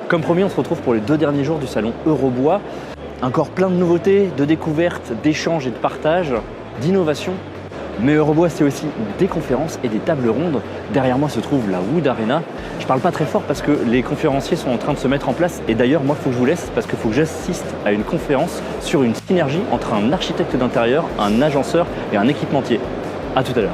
Comme promis, on se retrouve pour les 2 derniers jours du salon Eurobois. Encore plein de nouveautés, de découvertes, d'échanges et de partages, d'innovations. Mais Eurobois, c'est aussi des conférences et des tables rondes. Derrière moi se trouve la Wood Arena. Je parle pas très fort parce que les conférenciers sont en train de se mettre en place. Et d'ailleurs, moi, il faut que je vous laisse parce qu'il faut que j'assiste à une conférence sur une synergie entre un architecte d'intérieur, un agenceur et un équipementier. À tout à l'heure.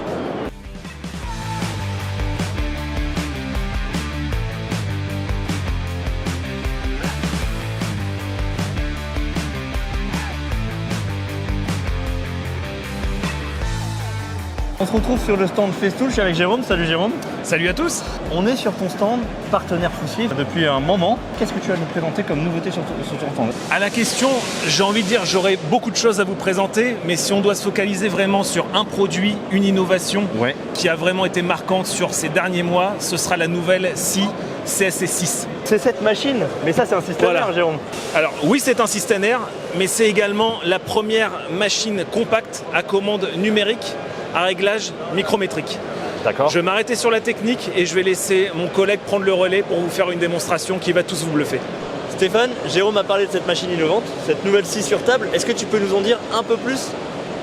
On se retrouve sur le stand Festool, je suis avec Jérôme. Salut Jérôme. Salut à tous. On est sur ton stand, partenaire Fouslier depuis un moment. Qu'est-ce que tu vas nous présenter comme nouveauté sur ton stand? À la question, j'ai envie de dire, j'aurais beaucoup de choses à vous présenter, mais si on doit se focaliser vraiment sur un produit, une innovation qui a vraiment été marquante sur ces derniers mois, ce sera la nouvelle scie CSC6. C'est cette machine, mais ça c'est un système R, Jérôme. Alors oui, c'est un système R, mais c'est également la première machine compacte à commande numérique à réglage micrométrique. D'accord. Je vais m'arrêter sur la technique et je vais laisser mon collègue prendre le relais pour vous faire une démonstration qui va tous vous bluffer. Stéphane, Jérôme a parlé de cette machine innovante, cette nouvelle scie sur table. Est-ce que tu peux nous en dire un peu plus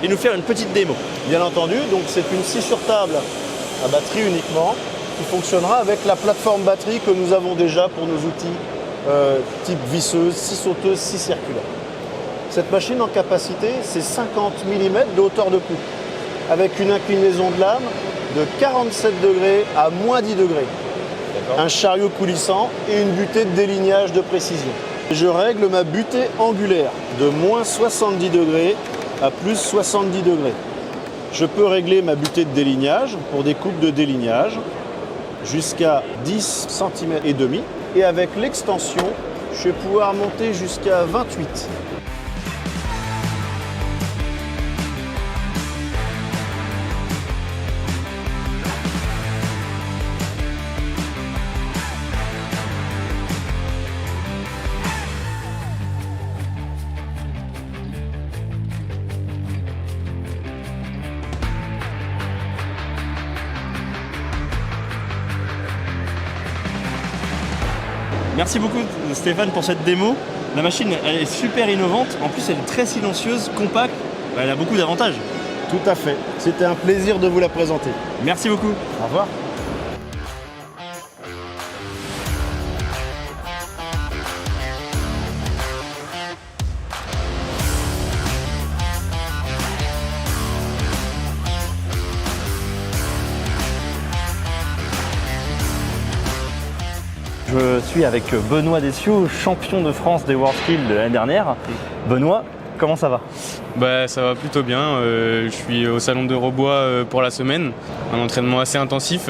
et nous faire une petite démo? Bien entendu, donc c'est une scie sur table à batterie uniquement qui fonctionnera avec la plateforme batterie que nous avons déjà pour nos outils type visseuse, scie sauteuse, scie circulaire. Cette machine en capacité, c'est 50 mm de hauteur de coupe, avec une inclinaison de lame de 47 degrés à moins 10 degrés. Un chariot coulissant et une butée de délignage de précision. Je règle ma butée angulaire de moins 70 degrés à plus 70 degrés. Je peux régler ma butée de délignage pour des coupes de délignage jusqu'à 10 cm et demi. Et avec l'extension, je vais pouvoir monter jusqu'à 28. Merci beaucoup Stéphane pour cette démo. La machine elle est super innovante, en plus elle est très silencieuse, compacte, elle a beaucoup d'avantages. Tout à fait. C'était un plaisir de vous la présenter. Merci beaucoup. Au revoir. Je suis avec Benoît Dessiaux, champion de France des WorldSkills de l'année dernière. Benoît, comment ça va? Ça va plutôt bien. Je suis au salon d'Eurobois pour la semaine. Un entraînement assez intensif.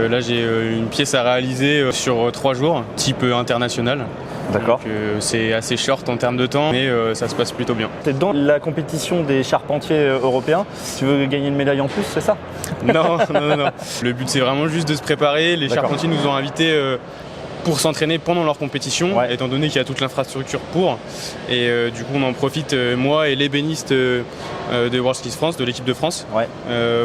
Là, j'ai une pièce à réaliser sur 3 jours, type international. D'accord. C'est assez short en termes de temps, mais ça se passe plutôt bien. Tu es dans la compétition des charpentiers européens. Tu veux gagner une médaille en plus, c'est ça? Non. Le but, c'est vraiment juste de se préparer. Les charpentiers nous ont invités pour s'entraîner pendant leur compétition, étant donné qu'il y a toute l'infrastructure pour. Et du coup, on en profite, moi et l'ébéniste de WorldSkills France, de l'équipe de France,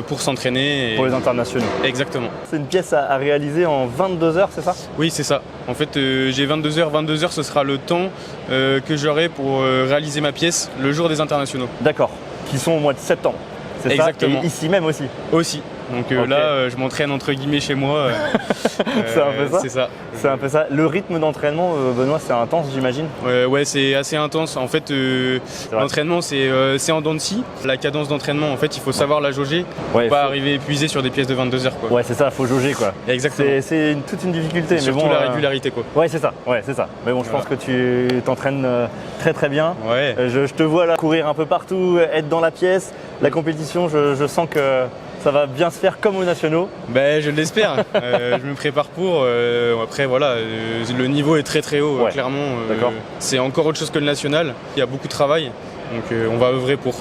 pour s'entraîner. Pour les internationaux. Exactement. C'est une pièce à réaliser en 22 heures, c'est ça? Oui, c'est ça. En fait, j'ai 22 heures. 22 heures, ce sera le temps que j'aurai pour réaliser ma pièce le jour des internationaux. D'accord. Qui sont au mois de septembre. C'est exactement. Ça. Et ici même aussi. Aussi. Donc là, je m'entraîne entre guillemets chez moi. C'est un peu ça. C'est ça. C'est un peu ça. Le rythme d'entraînement, Benoît, c'est intense, j'imagine. Ouais, c'est assez intense. En fait, l'entraînement, c'est en dents de scie. La cadence d'entraînement, en fait, il faut savoir la jauger. Pour pas arriver épuisé sur des pièces de 22 heures. Quoi. Ouais, c'est ça. Faut jauger, quoi. Exactement. C'est toute une difficulté. Surtout mais la régularité, quoi. Ouais, c'est ça. Mais bon, je pense que tu t'entraînes très très bien. Ouais. Je te vois là courir un peu partout, être dans la pièce. La compétition, je sens que ça va bien se faire comme aux nationaux. Je l'espère. Je me prépare pour. Après, voilà, le niveau est très très haut, clairement. C'est encore autre chose que le national. Il y a beaucoup de travail, donc on va œuvrer pour.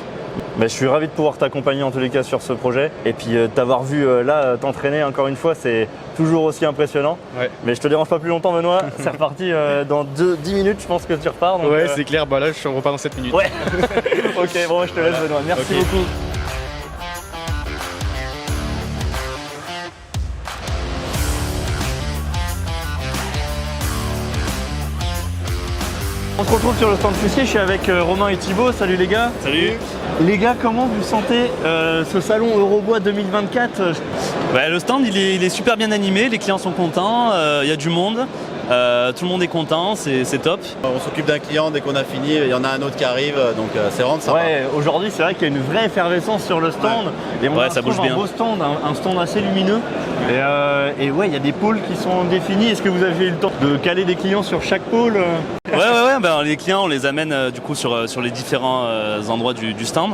Je suis ravi de pouvoir t'accompagner en tous les cas sur ce projet. Et puis t'avoir vu là t'entraîner encore une fois, c'est toujours aussi impressionnant. Ouais. Mais je te dérange pas plus longtemps, Benoît. C'est reparti dans 10 minutes, je pense que tu repars. Donc, c'est clair. Là, je repars dans 7 minutes. Ouais. Ok, bon, je te laisse, Benoît. Merci beaucoup. On se retrouve sur le stand Foussier, je suis avec Romain et Thibaut. Salut les gars. Salut. Les gars, comment vous sentez ce salon Eurobois 2024 ? Le stand il est super bien animé, les clients sont contents, il y a du monde. Tout le monde est content, c'est top. On s'occupe d'un client, dès qu'on a fini, il y en a un autre qui arrive, donc c'est vraiment sympa. Ouais, aujourd'hui c'est vrai qu'il y a une vraie effervescence sur le stand. Ouais. Et on a Ça bouge bien. un beau stand, un stand assez lumineux. Et ouais, il y a des pôles qui sont définis. Est-ce que vous avez eu le temps de caler des clients sur chaque pôle ? Ouais, les clients on les amène du coup sur les différents endroits du stand.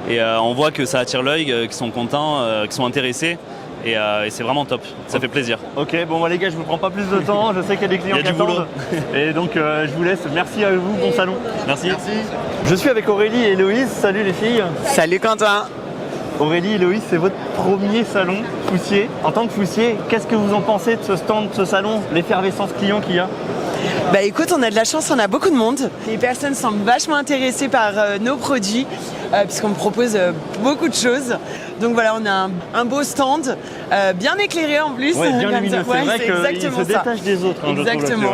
Et on voit que ça attire l'œil, qu'ils sont contents, qu'ils sont intéressés. Et c'est vraiment top, ça fait plaisir. Ok, bon les gars, je vous prends pas plus de temps, je sais qu'il y a des clients qui attendent. Et donc je vous laisse, merci à vous, bon salon. Merci. Je suis avec Aurélie et Héloïse, salut les filles. Salut Quentin. Aurélie et Héloïse, c'est votre premier salon Foussier. En tant que Foussier, qu'est-ce que vous en pensez de ce stand, de ce salon, l'effervescence client qu'il y a ? Bah écoute, on a de la chance, on a beaucoup de monde. Les personnes semblent vachement intéressées par nos produits, puisqu'on propose beaucoup de choses. Donc voilà, on a un beau stand, bien éclairé en plus. Ouais, bien lumineux, c'est vrai qu'il se ça. détache des autres. Exactement.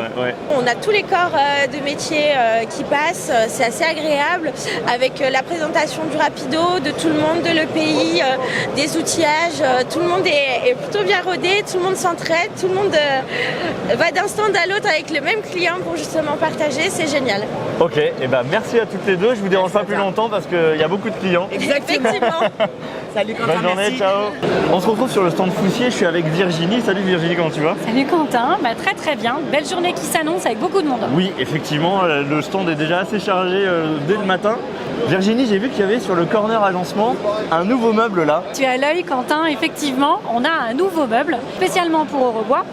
On a tous les corps de métier qui passent, c'est assez agréable, avec la présentation du rapido, de tout le monde de l'EPI, des outillages, tout le monde est plutôt bien rodé, tout le monde s'entraide, tout le monde va d'un stand à l'autre avec le même client pour justement partager, c'est génial. Ok, et ben merci à toutes les deux, je vous dérange pas plus longtemps parce qu'il y a beaucoup de clients. Effectivement. Salut Quentin, bonne journée, merci. ciao. On se retrouve sur le stand Foussier, je suis avec Virginie. Salut Virginie, comment tu vas ? Salut Quentin, très bien. Belle journée qui s'annonce avec beaucoup de monde. Oui, effectivement, le stand est déjà assez chargé dès le matin. Virginie, j'ai vu qu'il y avait sur le corner agencement un nouveau meuble là. Tu as l'œil Quentin, effectivement, on a un nouveau meuble, spécialement pour Eurobois.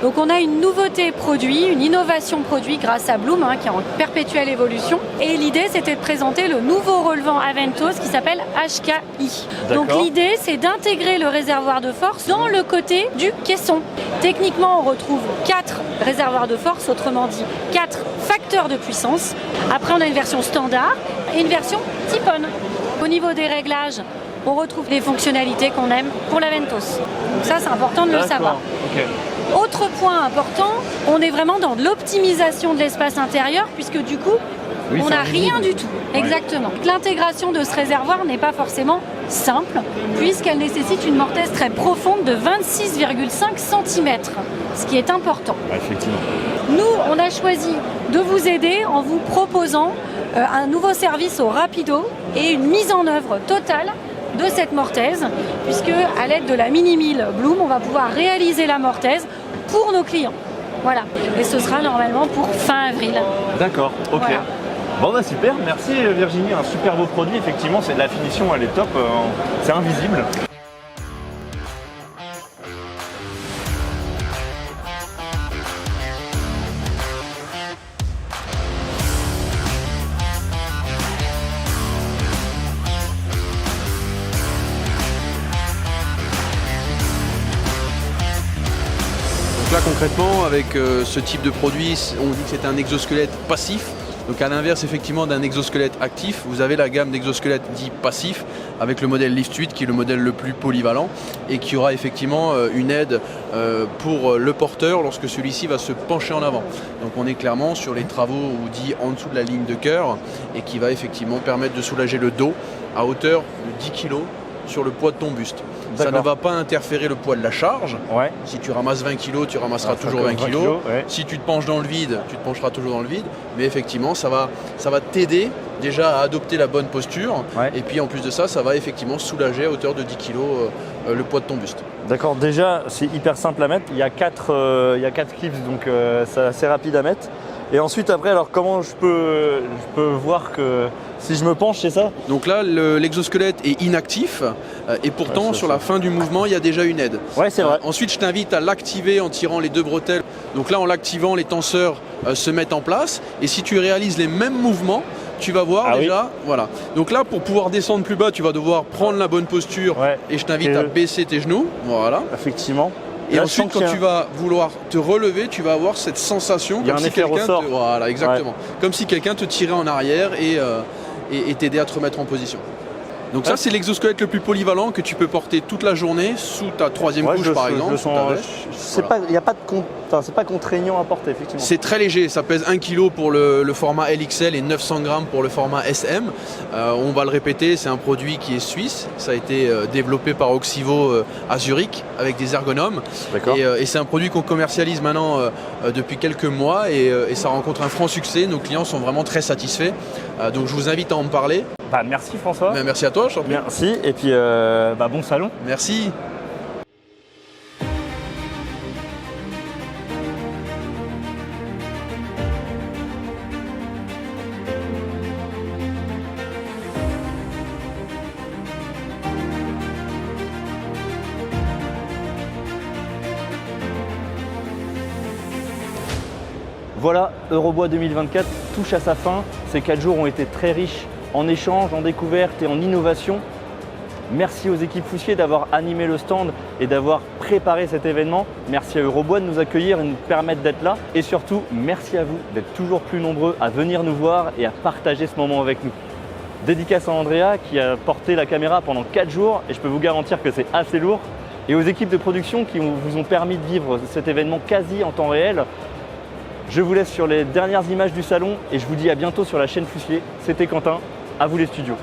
Donc on a une nouveauté produit, une innovation produit grâce à Bloom, qui est en perpétuelle évolution. Et l'idée c'était de présenter le nouveau relevant Aventos qui s'appelle HKI. D'accord. Donc l'idée c'est d'intégrer le réservoir de force dans le côté du caisson. Techniquement on retrouve 4 réservoirs de force, autrement dit 4 facteurs de puissance. Après on a une version standard et une version Type-on. Au niveau des réglages, on retrouve les fonctionnalités qu'on aime pour l'Aventos. Donc ça c'est important de le savoir. Okay. Autre point important, on est vraiment dans de l'optimisation de l'espace intérieur puisque du coup, on n'a rien du tout. Ouais. Exactement. L'intégration de ce réservoir n'est pas forcément simple puisqu'elle nécessite une mortaise très profonde de 26,5 cm, ce qui est important. Effectivement. Nous, on a choisi de vous aider en vous proposant un nouveau service au rapido et une mise en œuvre totale de cette mortaise, puisque à l'aide de la mini-mill Bloom, on va pouvoir réaliser la mortaise pour nos clients. Voilà. Et ce sera normalement pour fin avril. D'accord, ok. Voilà. Bon super, merci Virginie, un super beau produit, effectivement, la finition elle est top, c'est invisible. Là concrètement avec ce type de produit, on dit que c'est un exosquelette passif. Donc à l'inverse effectivement d'un exosquelette actif, vous avez la gamme d'exosquelettes dits passifs avec le modèle Lift 8 qui est le modèle le plus polyvalent et qui aura effectivement une aide pour le porteur lorsque celui-ci va se pencher en avant. Donc on est clairement sur les travaux dits en dessous de la ligne de cœur et qui va effectivement permettre de soulager le dos à hauteur de 10 kg sur le poids de ton buste. Ça ne va pas interférer le poids de la charge. Ouais. Si tu ramasses 20 kg, tu ramasseras toujours 20 kg. Ouais. Si tu te penches dans le vide, tu te pencheras toujours dans le vide. Mais effectivement, ça va t'aider déjà à adopter la bonne posture. Ouais. Et puis en plus de ça, ça va effectivement soulager à hauteur de 10 kg le poids de ton buste. D'accord, déjà c'est hyper simple à mettre. Il y a 4 clips, donc c'est assez rapide à mettre. Et ensuite après, alors comment je peux voir que si je me penche, c'est ça ? Donc là, l'exosquelette est inactif et pourtant sur la fin du mouvement, il y a déjà une aide. Ouais, c'est vrai. Ensuite, je t'invite à l'activer en tirant les 2 bretelles. Donc là, en l'activant, les tenseurs se mettent en place. Et si tu réalises les mêmes mouvements, tu vas voir déjà. Oui. Voilà. Donc là, pour pouvoir descendre plus bas, tu vas devoir prendre la bonne posture et je t'invite à baisser tes genoux. Voilà. Effectivement. Et là, ensuite, quand tu vas vouloir te relever, tu vas avoir cette sensation comme si quelqu'un voilà, exactement. Ouais. Comme si quelqu'un te tirait en arrière et t'aider à te remettre en position. Donc ça, c'est l'exosquelette le plus polyvalent que tu peux porter toute la journée sous ta troisième couche, par exemple. C'est pas contraignant à porter, effectivement. C'est très léger, ça pèse 1 kg pour le format LXL et 900 grammes pour le format SM. On va le répéter, c'est un produit qui est suisse. Ça a été développé par Oxivo à Zurich avec des ergonomes. Et c'est un produit qu'on commercialise maintenant depuis quelques mois et ça rencontre un franc succès. Nos clients sont vraiment très satisfaits. Donc je vous invite à en parler. Merci François. Merci à toi, je t'en prie. Merci et puis bon salon. Merci. Voilà, Eurobois 2024 touche à sa fin. Ces 4 jours ont été très riches en échanges, en découvertes et en innovation. Merci aux équipes Foussier d'avoir animé le stand et d'avoir préparé cet événement. Merci à Eurobois de nous accueillir et de nous permettre d'être là. Et surtout, merci à vous d'être toujours plus nombreux à venir nous voir et à partager ce moment avec nous. Dédicace à Andrea qui a porté la caméra pendant 4 jours et je peux vous garantir que c'est assez lourd. Et aux équipes de production qui vous ont permis de vivre cet événement quasi en temps réel. Je vous laisse sur les dernières images du salon et je vous dis à bientôt sur la chaîne Foussier. C'était Quentin, à vous les studios.